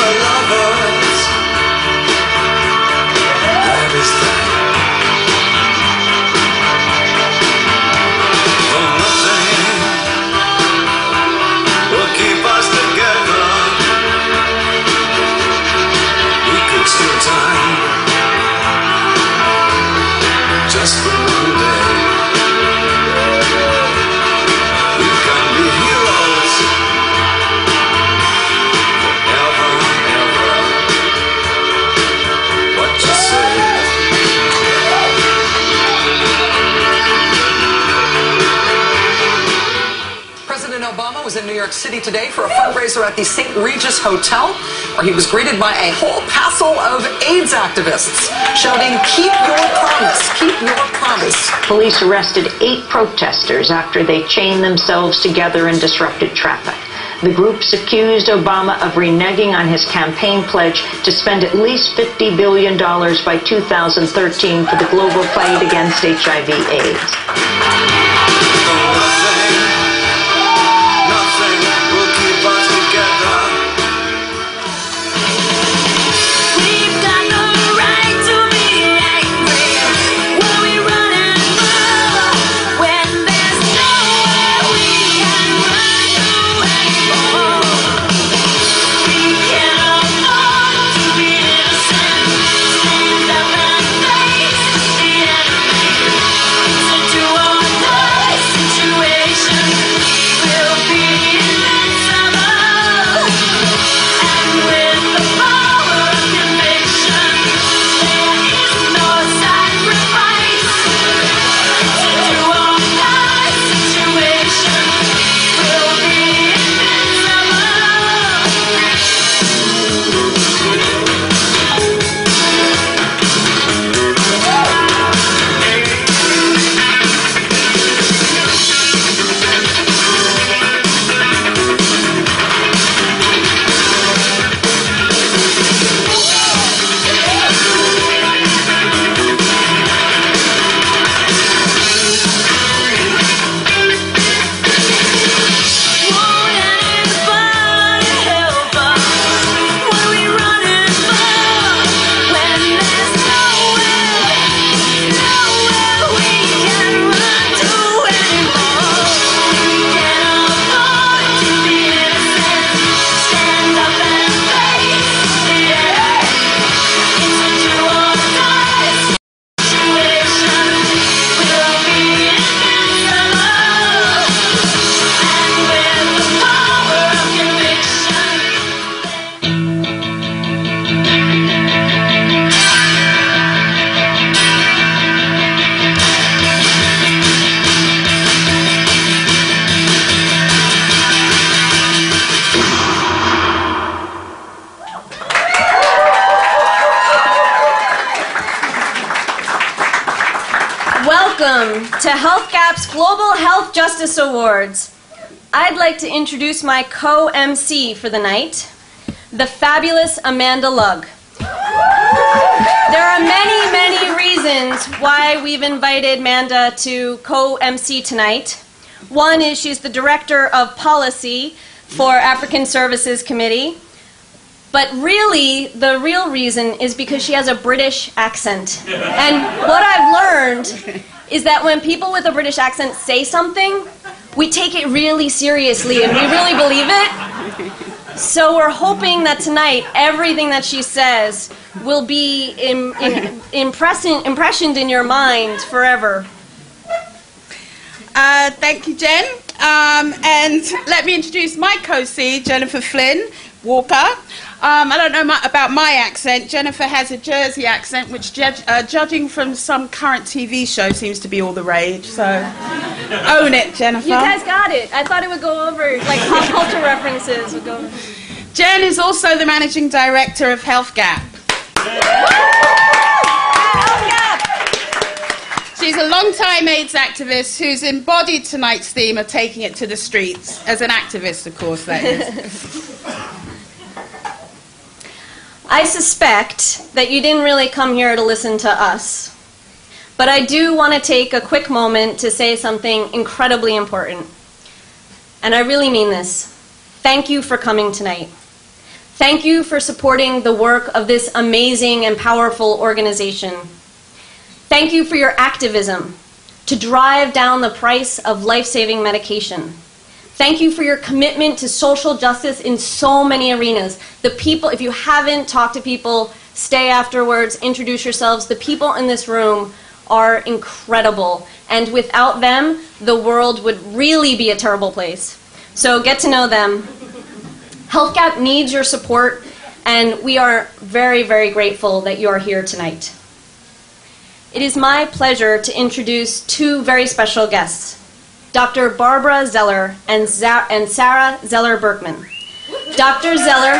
lovers. That is that. For nothing will keep us together. We could steal time just for one day. We can be heroes forever and ever. What you say? President Obama was in New York City today for a fundraiser at the St. Regis Hotel, where he was greeted by a whole passel of AIDS activists shouting, "Keep your promise, keep your promise." Police arrested 8 protesters after they chained themselves together and disrupted traffic. The groups accused Obama of reneging on his campaign pledge to spend at least $50 billion by 2013 for the global fight against HIV/AIDS. Nothing will keep us together. We've got no right to be angry when we run and move, when there's nowhere we can run to anymore. We can't afford to be innocent. Stand up and face the enemy. It's a do or die situation. We'll be invincible, and with the power of conviction, there is no sacrifice. It's a do or die situation. We'll be won't anybody help us when we run and fall, when there's nowhere we can run to anymore. We can't afford to be innocent. Stand up and face the enemy. It's a do or die situation. We'll be invincible, and with the power of conviction. Welcome to HealthGap's Global Health Justice Awards. I'd like to introduce my co-MC for the night, the fabulous Amanda Lugg. There are many, many reasons why we've invited Amanda to co-MC tonight. One is she's the Director of Policy for African Services Committee. But really, the real reason is because she has a British accent. And what I've learned is that when people with a British accent say something, we take it really seriously and we really believe it. So we're hoping that tonight, everything that she says will be impressioned in your mind forever. Thank you, Jen. And let me introduce my co-C, Jennifer Flynn Walker. I don't know about my accent. Jennifer has a Jersey accent, which judging from some current TV show seems to be all the rage. So own it, Jennifer. You guys got it. I thought it would go over, like pop culture references would go over. Jen is also the Managing Director of HealthGap. She's a long-time AIDS activist who's embodied tonight's theme of taking it to the streets. As an activist, of course, that is. I suspect that you didn't really come here to listen to us. But I do want to take a quick moment to say something incredibly important. And I really mean this. Thank you for coming tonight. Thank you for supporting the work of this amazing and powerful organization. Thank you for your activism to drive down the price of life-saving medication. Thank you for your commitment to social justice in so many arenas. The people, if you haven't talked to people, stay afterwards, introduce yourselves. The people in this room are incredible, and without them, the world would really be a terrible place. So get to know them. HealthGap needs your support, and we are very, very grateful that you are here tonight. It is my pleasure to introduce two very special guests, Dr. Barbara Zeller and Sarah Zeller-Berkman. Dr. Zeller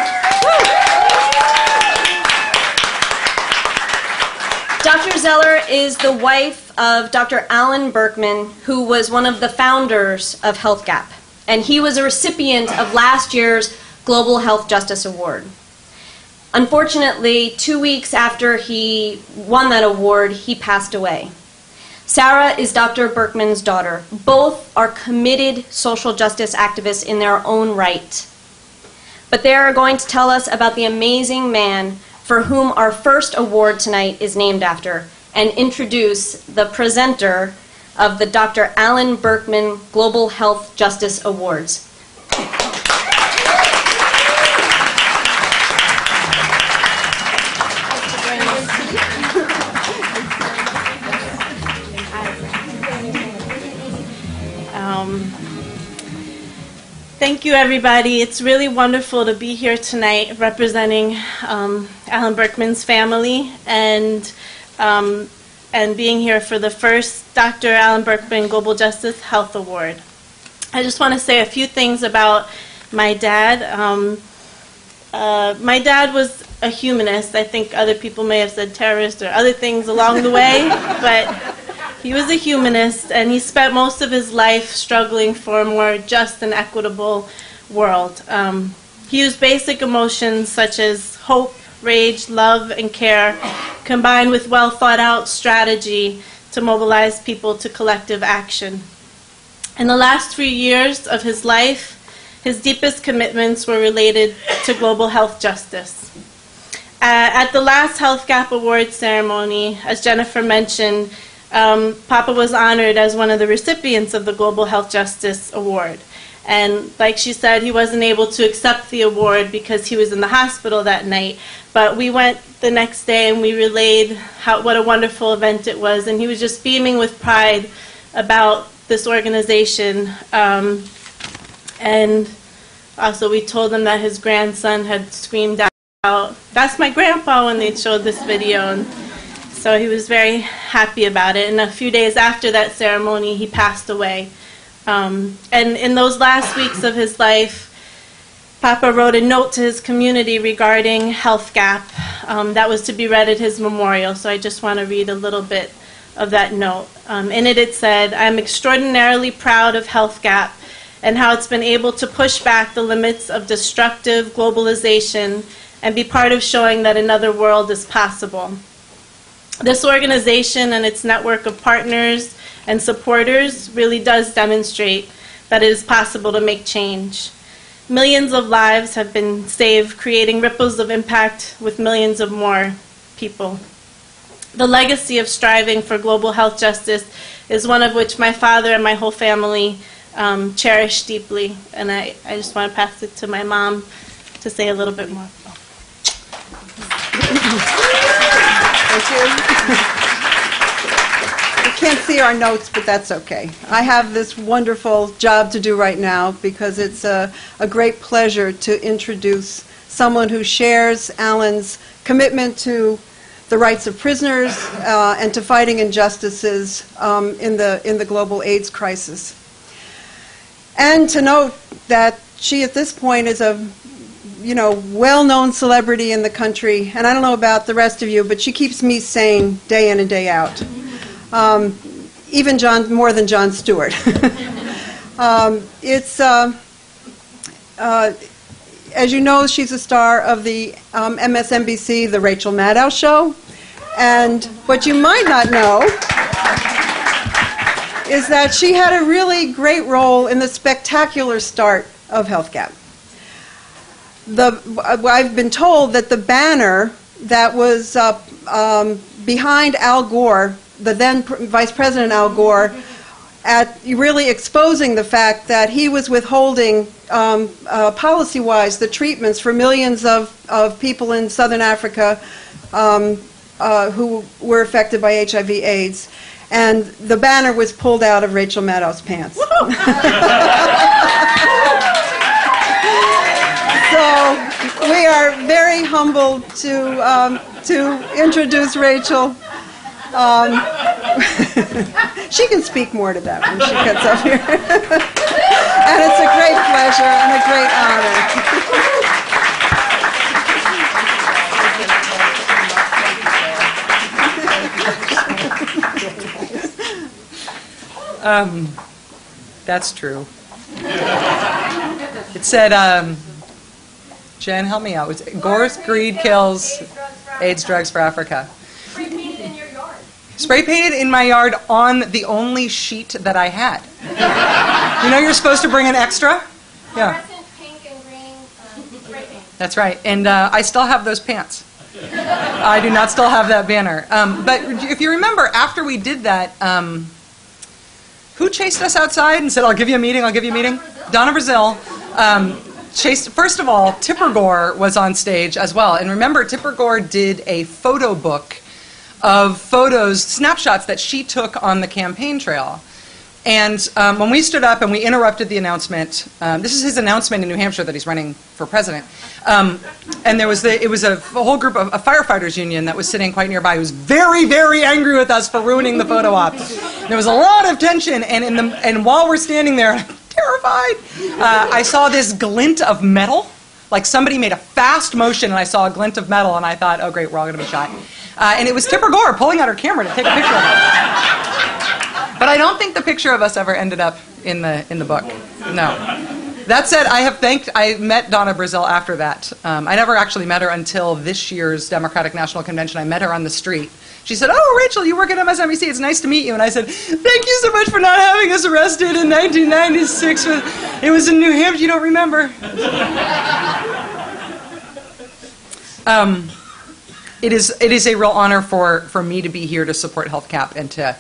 is the wife of Dr. Alan Berkman, who was one of the founders of HealthGap, and he was a recipient of last year's Global Health Justice Award. Unfortunately, 2 weeks after he won that award, he passed away. Sarah is Dr. Berkman's daughter. Both are committed social justice activists in their own right. But they are going to tell us about the amazing man for whom our first award tonight is named after, and introduce the presenter of the Dr. Alan Berkman Global Health Justice Awards. Thank you, everybody. It's really wonderful to be here tonight representing Alan Berkman's family and being here for the first Dr. Alan Berkman Global Justice Health Award. I just want to say a few things about my dad. My dad was a humanist. I think other people may have said terrorist or other things along the way, but he was a humanist, and he spent most of his life struggling for a more just and equitable world. He used basic emotions such as hope, rage, love, and care, combined with well-thought-out strategy to mobilize people to collective action. In the last 3 years of his life, his deepest commitments were related to global health justice. At the last HealthGap Award ceremony, as Jennifer mentioned, Papa was honored as one of the recipients of the Global Health Justice Award. And like she said, he wasn't able to accept the award because he was in the hospital that night. But we went the next day and we relayed what a wonderful event it was. And he was just beaming with pride about this organization. And also we told him that his grandson had screamed out, "That's my grandpa," when they showed this video. And so he was very happy about it. And a few days after that ceremony, he passed away. And in those last weeks of his life, Papa wrote a note to his community regarding HealthGap that was to be read at his memorial. So I just want to read a little bit of that note. In it said, "I am extraordinarily proud of HealthGap and how it's been able to push back the limits of destructive globalization and be part of showing that another world is possible. This organization and its network of partners and supporters really does demonstrate that it is possible to make change. Millions of lives have been saved, creating ripples of impact with millions of more people. The legacy of striving for global health justice is one of which my father and my whole family cherish deeply. And I just want to pass it to my mom to say a little bit more. Thank you. We can't see our notes, but that's okay. I have this wonderful job to do right now because it's a great pleasure to introduce someone who shares Alan's commitment to the rights of prisoners and to fighting injustices in the global AIDS crisis. And to note that she at this point is a well-known celebrity in the country, and I don't know about the rest of you, but she keeps me sane day in and day out. Even more than Jon Stewart. As you know, she's a star of the MSNBC, The Rachel Maddow Show, and what you might not know is that she had a really great role in the spectacular start of HealthGap. I've been told that the banner that was behind Al Gore, the then Vice President Al Gore, at really exposing the fact that he was withholding policy-wise the treatments for millions of people in Southern Africa who were affected by HIV/AIDS. And the banner was pulled out of Rachel Maddow's pants. So we are very humbled to introduce Rachel. She can speak more to that when she gets up here. And it's a great pleasure and a great honor. That's true. It said, Jen, help me out. It's Gore's greed kills AIDS, drugs for Africa. Spray painted in your yard. Spray painted in my yard on the only sheet that I had. You know you're supposed to bring an extra? Yeah. Fluorescent pink and green spray paint. That's right. And I still have those pants. I do not still have that banner. But if you remember, after we did that, who chased us outside and said, I'll give you a meeting, I'll give you a meeting? Donna Brazil. First of all, Tipper Gore was on stage as well. And remember, Tipper Gore did a photo book of photos, snapshots that she took on the campaign trail. And when we stood up and we interrupted the announcement, this is his announcement in New Hampshire that he's running for president. And it was a whole group of a firefighters union that was sitting quite nearby who was very, very angry with us for ruining the photo op. There was a lot of tension, and while we're standing there, I'm terrified, I saw this glint of metal. Like somebody made a fast motion and I saw a glint of metal and I thought, oh great, we're all going to be shot. And it was Tipper Gore pulling out her camera to take a picture of it. But I don't think the picture of us ever ended up in the book. No. That said, I met Donna Brazil after that. I never actually met her until this year's Democratic National Convention. I met her on the street. She said, oh, Rachel, you work at MSNBC. It's nice to meet you. And I said, thank you so much for not having us arrested in 1996. It was in New Hampshire. You don't remember. It is a real honor for me to be here to support HealthCap and to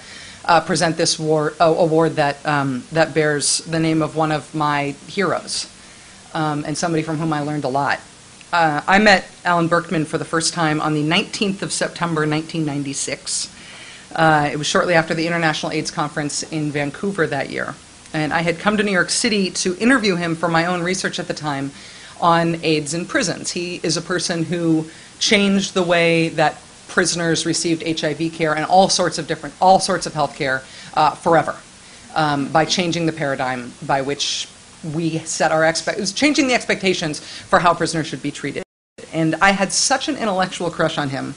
present this award that bears the name of one of my heroes and somebody from whom I learned a lot. I met Alan Berkman for the first time on the 19th of September, 1996. It was shortly after the International AIDS Conference in Vancouver that year. And I had come to New York City to interview him for my own research at the time on AIDS in prisons. He is a person who changed the way that prisoners received HIV care and all sorts of health care forever by changing the paradigm by which we set it was changing the expectations for how prisoners should be treated. And I had such an intellectual crush on him.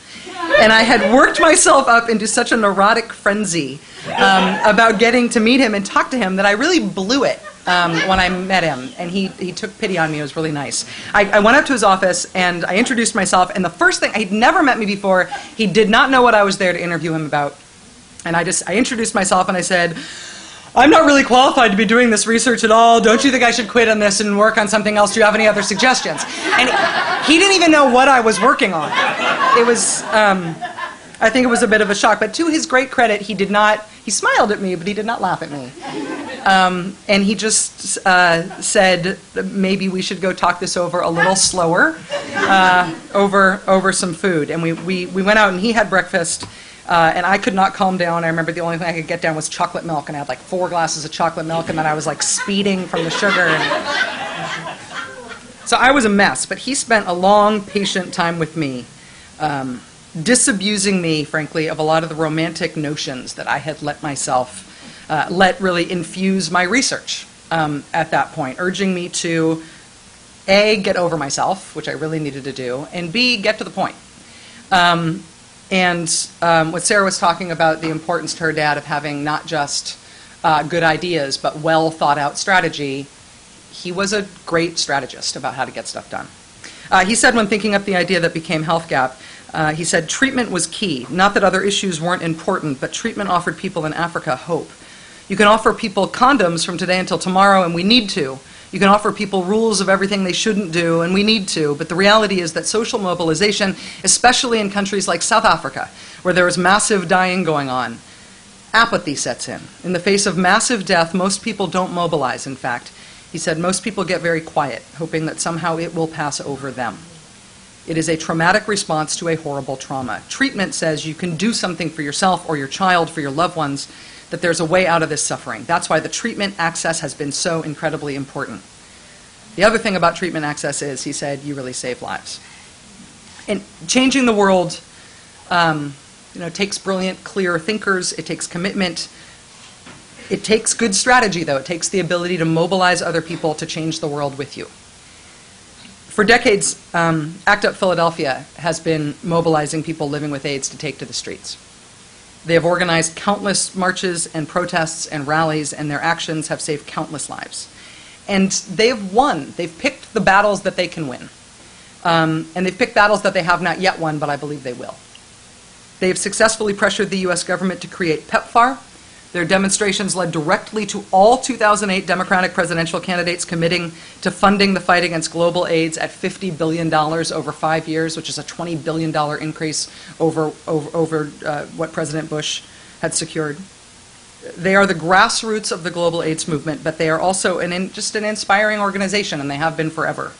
And I had worked myself up into such a neurotic frenzy about getting to meet him and talk to him that I really blew it when I met him. And he took pity on me. It was really nice. I went up to his office and I introduced myself. And the first thing, he'd never met me before. He did not know what I was there to interview him about. And I introduced myself and I said, I'm not really qualified to be doing this research at all. Don't you think I should quit on this and work on something else? Do you have any other suggestions? And he didn't even know what I was working on. It was, I think it was a bit of a shock. But to his great credit, he smiled at me, but he did not laugh at me. And he just said, maybe we should go talk this over a little slower, over some food. And we went out and he had breakfast. And I could not calm down. I remember the only thing I could get down was chocolate milk, and I had like 4 glasses of chocolate milk, and then I was like speeding from the sugar. So I was a mess, but he spent a long, patient time with me, disabusing me, frankly, of a lot of the romantic notions that I had let myself, really infuse my research at that point, urging me to, A, get over myself, which I really needed to do, and B, get to the point. And what Sarah was talking about, the importance to her dad of having not just good ideas, but well thought out strategy, he was a great strategist about how to get stuff done. He said when thinking up the idea that became HealthGap, he said, treatment was key. Not that other issues weren't important, but treatment offered people in Africa hope. You can offer people condoms from today until tomorrow, and we need to, You can offer people rules of everything they shouldn't do, and we need to, but the reality is that social mobilization, especially in countries like South Africa, where there is massive dying going on, apathy sets in. In the face of massive death, most people don't mobilize, in fact. He said most people get very quiet, hoping that somehow it will pass over them. It is a traumatic response to a horrible trauma. Treatment says you can do something for yourself or your child, for your loved ones, that there's a way out of this suffering. That's why the treatment access has been so incredibly important. The other thing about treatment access is, he said, you really save lives. And changing the world takes brilliant, clear thinkers. It takes commitment. It takes good strategy, though. It takes the ability to mobilize other people to change the world with you. For decades, ACT UP Philadelphia has been mobilizing people living with AIDS to take to the streets. They have organized countless marches and protests and rallies, and their actions have saved countless lives. And they've won. They've picked the battles that they can win. And they've picked battles that they have not yet won, but I believe they will. They have successfully pressured the U.S. government to create PEPFAR. Their demonstrations led directly to all 2008 Democratic presidential candidates committing to funding the fight against global AIDS at $50 billion over 5 years, which is a $20 billion increase over what President Bush had secured. They are the grassroots of the global AIDS movement, but they are also just an inspiring organization, and they have been forever.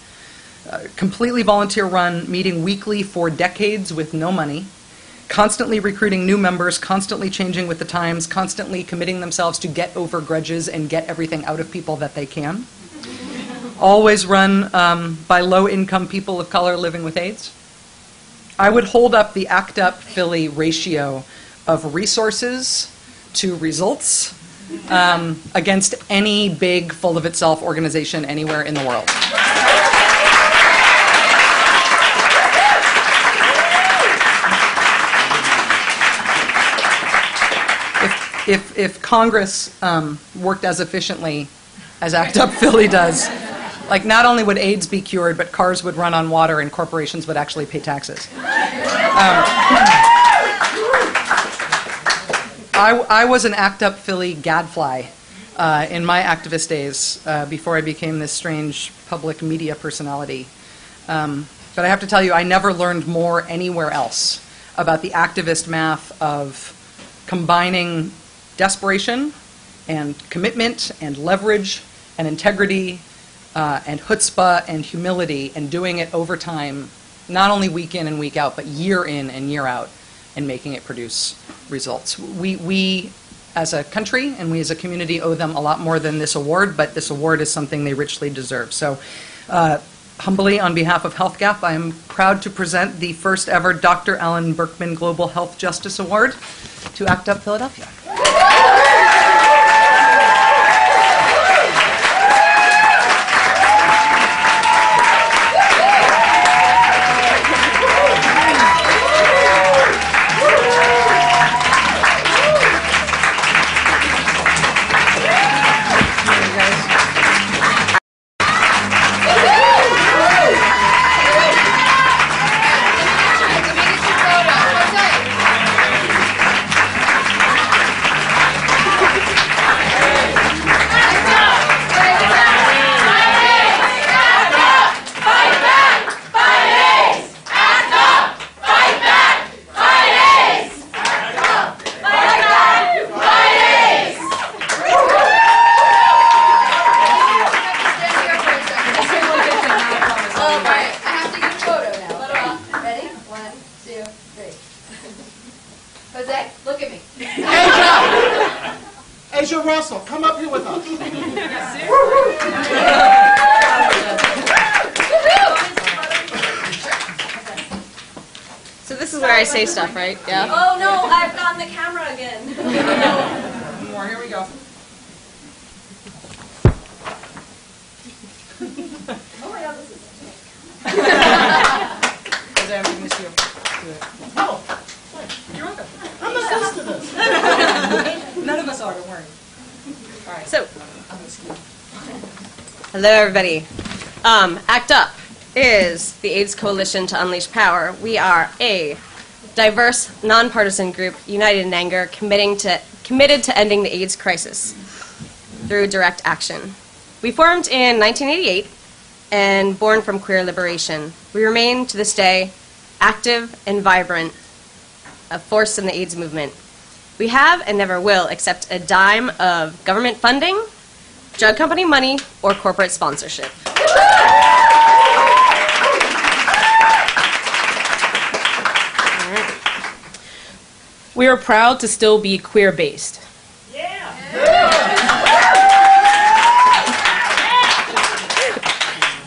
Completely volunteer run, meeting weekly for decades with no money, constantly recruiting new members, constantly changing with the times, constantly committing themselves to get over grudges and get everything out of people that they can. Always run by low-income people of color living with AIDS. I would hold up the ACT UP Philly ratio of resources to results against any big, full-of-itself organization anywhere in the world. If Congress worked as efficiently as ACT UP Philly does, like, not only would AIDS be cured, but cars would run on water and corporations would actually pay taxes. I was an ACT UP Philly gadfly in my activist days before I became this strange public media personality. But I have to tell you, I never learned more anywhere else about the activist math of combining desperation and commitment and leverage and integrity and chutzpah and humility, and doing it over time, not only week in and week out, but year in and year out, and making it produce results. We as a country and we as a community owe them a lot more than this award, but this award is something they richly deserve. So humbly, on behalf of HealthGap, I am proud to present the first ever Dr. Alan Berkman Global Health Justice Award to ACT UP Philadelphia. Jose, look at me. Asia Russell, come up here with us. So this is where I say stuff, right? Yeah. Oh no, I've gotten the camera again. One more, here we go. Oh my God, this is Jose, I'm going to miss you. Oh, You're welcome. I'm not used to this. None of us are, don't worry. All right. So, hello everybody. ACT UP is the AIDS Coalition to Unleash Power. We are a diverse, nonpartisan group united in anger, committed to ending the AIDS crisis through direct action. We formed in 1988 and born from queer liberation. We remain to this day active and vibrant, a force in the AIDS movement. We have and never will accept a dime of government funding, drug company money, or corporate sponsorship. We are proud to still be queer-based.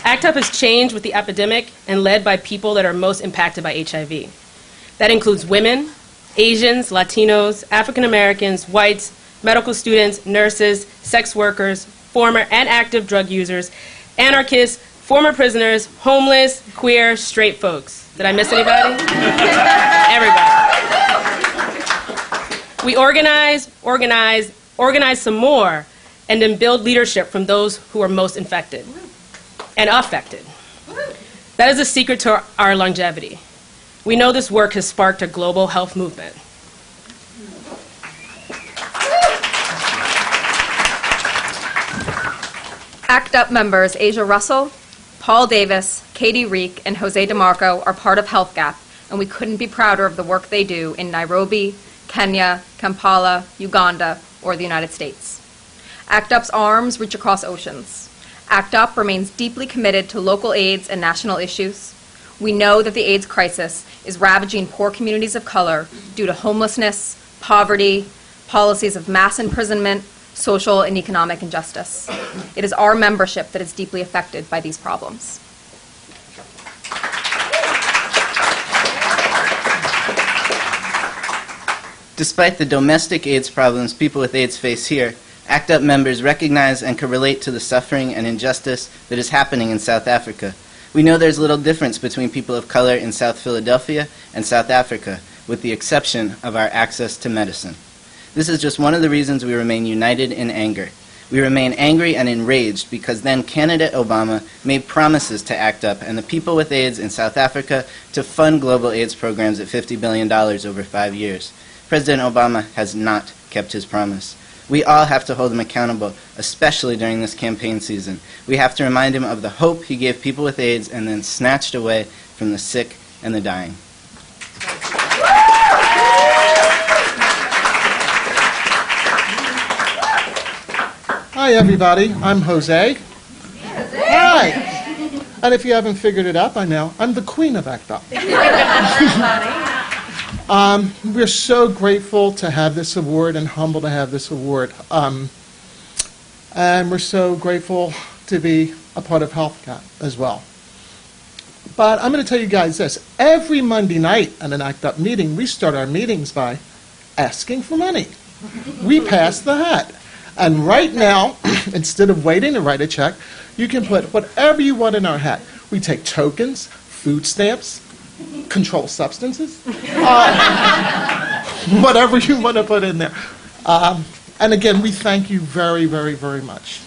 ACT UP has changed with the epidemic and led by people that are most impacted by HIV. That includes women, Asians, Latinos, African Americans, whites, medical students, nurses, sex workers, former and active drug users, anarchists, former prisoners, homeless, queer, straight folks. Did I miss anybody? Everybody. We organize some more, and then build leadership from those who are most infected and affected. That is the secret to our longevity. We know this work has sparked a global health movement. ACT UP members Asia Russell, Paul Davis, Katie Reek, and Jose DeMarco are part of Health Gap, and we couldn't be prouder of the work they do in Nairobi, Kenya, Kampala, Uganda, or the United States. ACT UP's arms reach across oceans. ACT UP remains deeply committed to local AIDS and national issues. We know that the AIDS crisis is ravaging poor communities of color due to homelessness, poverty, policies of mass imprisonment, social and economic injustice. It is our membership that is deeply affected by these problems. Despite the domestic AIDS problems people with AIDS face here, ACT UP members recognize and can relate to the suffering and injustice that is happening in South Africa. We know there's little difference between people of color in South Philadelphia and South Africa, with the exception of our access to medicine. This is just one of the reasons we remain united in anger. We remain angry and enraged because then candidate Obama made promises to ACT UP and the people with AIDS in South Africa to fund global AIDS programs at $50 billion over 5 years. President Obama has not kept his promise. We all have to hold him accountable, especially during this campaign season. We have to remind him of the hope he gave people with AIDS and then snatched away from the sick and the dying. Hi, everybody. I'm Jose. Hi. And if you haven't figured it out by now, I'm the queen of ACT UP. We're so grateful to have this award and humble to have this award. And we're so grateful to be a part of Health Gap as well. But I'm going to tell you guys this. Every Monday night at an ACT UP meeting, we start our meetings by asking for money. We pass the hat. And right now, instead of waiting to write a check, you can put whatever you want in our hat. We take tokens, food stamps, controlled substances, whatever you want to put in there. And again, we thank you very, very, very much.